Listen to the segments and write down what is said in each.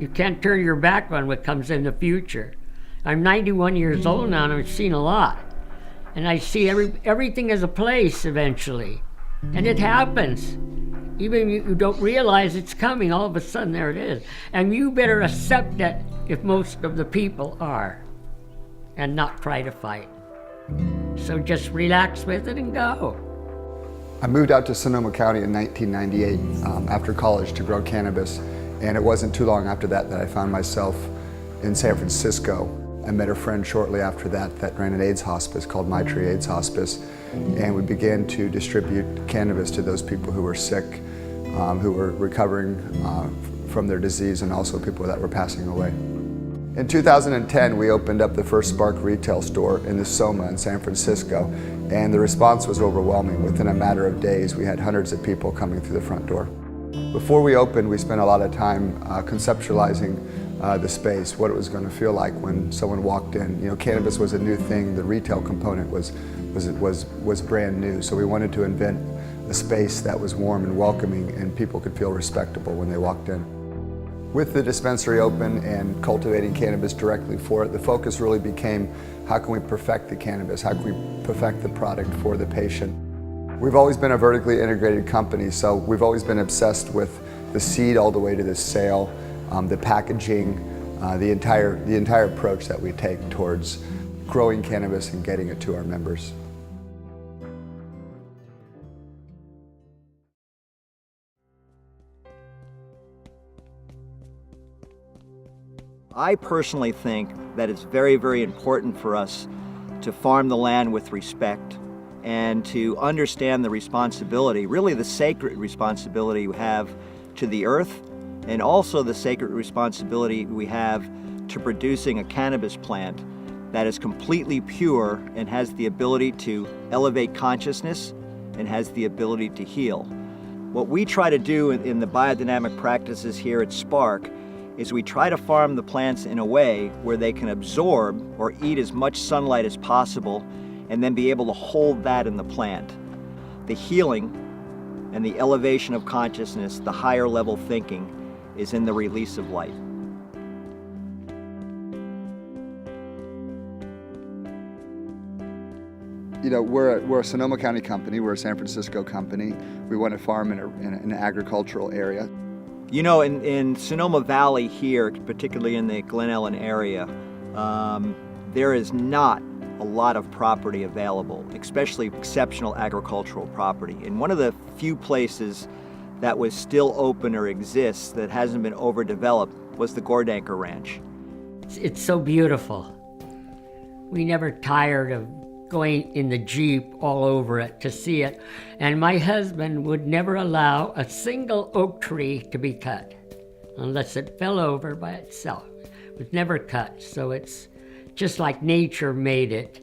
You can't turn your back on what comes in the future. I'm 91 years old now and I've seen a lot. And I see everything as a place eventually. And it happens. Even you don't realize it's coming, all of a sudden there it is. And you better accept it if most of the people are, and not try to fight. So just relax with it and go. I moved out to Sonoma County in 1998 after college to grow cannabis, and it wasn't too long after that that I found myself in San Francisco. I met a friend shortly after that ran an AIDS hospice called My Tree AIDS Hospice, and we began to distribute cannabis to those people who were sick, who were recovering from their disease, and also people that were passing away. In 2010, we opened up the first SPARC retail store in the Soma in San Francisco, and the response was overwhelming. Within a matter of days, we had hundreds of people coming through the front door. Before we opened, we spent a lot of time conceptualizing the space, what it was going to feel like when someone walked in. You know, cannabis was a new thing. The retail component was brand new. So we wanted to invent a space that was warm and welcoming, and people could feel respectable when they walked in. With the dispensary open and cultivating cannabis directly for it, the focus really became, how can we perfect the cannabis? How can we perfect the product for the patient? We've always been a vertically integrated company, so we've always been obsessed with the seed all the way to the sale, the packaging, the entire approach that we take towards growing cannabis and getting it to our members. I personally think that it's very, very important for us to farm the land with respect and to understand the responsibility, really the sacred responsibility we have to the earth, and also the sacred responsibility we have to producing a cannabis plant that is completely pure and has the ability to elevate consciousness and has the ability to heal. What we try to do in the biodynamic practices here at SPARC is we try to farm the plants in a way where they can absorb or eat as much sunlight as possible and then be able to hold that in the plant. The healing and the elevation of consciousness, the higher level thinking, is in the release of light. You know, we're a Sonoma County company, we're a San Francisco company. We want to farm in an agricultural area. You know, in Sonoma Valley here, particularly in the Glen Ellen area, there is not a lot of property available, especially exceptional agricultural property. And one of the few places that was still open or exists that hasn't been overdeveloped was the Gordanker Ranch. It's so beautiful. We never tired of going in the Jeep all over it to see it. And my husband would never allow a single oak tree to be cut unless it fell over by itself. It was never cut, so it's just like nature made it.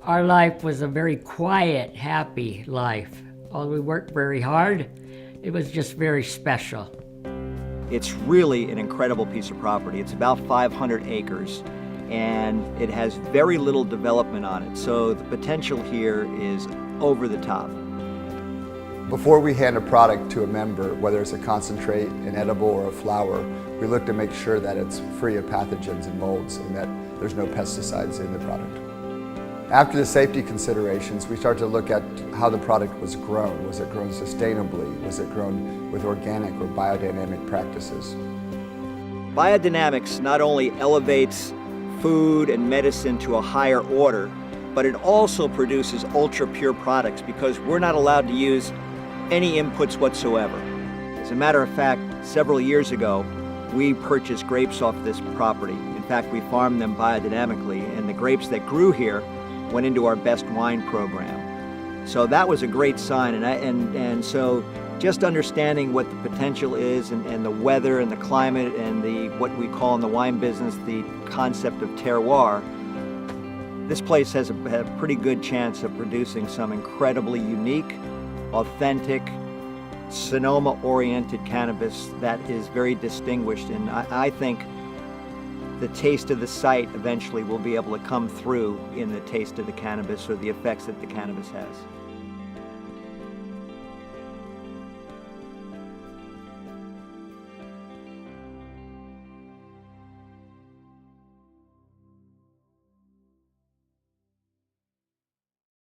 Our life was a very quiet, happy life. Although we worked very hard, it was just very special. It's really an incredible piece of property. It's about 500 acres. And it has very little development on it, so the potential here is over the top. Before we hand a product to a member, whether it's a concentrate, an edible, or a flower, we look to make sure that it's free of pathogens and molds and that there's no pesticides in the product. After the safety considerations, we start to look at how the product was grown. Was it grown sustainably? Was it grown with organic or biodynamic practices? Biodynamics not only elevates food and medicine to a higher order, but it also produces ultra pure products because we're not allowed to use any inputs whatsoever. As a matter of fact, several years ago, we purchased grapes off this property. In fact, we farmed them biodynamically, and the grapes that grew here went into our best wine program. So that was a great sign, and so just understanding what the potential is and the weather and the climate and what we call in the wine business the concept of terroir, this place has a pretty good chance of producing some incredibly unique, authentic, Sonoma-oriented cannabis that is very distinguished. And I think the taste of the site eventually will be able to come through in the taste of the cannabis or the effects that the cannabis has.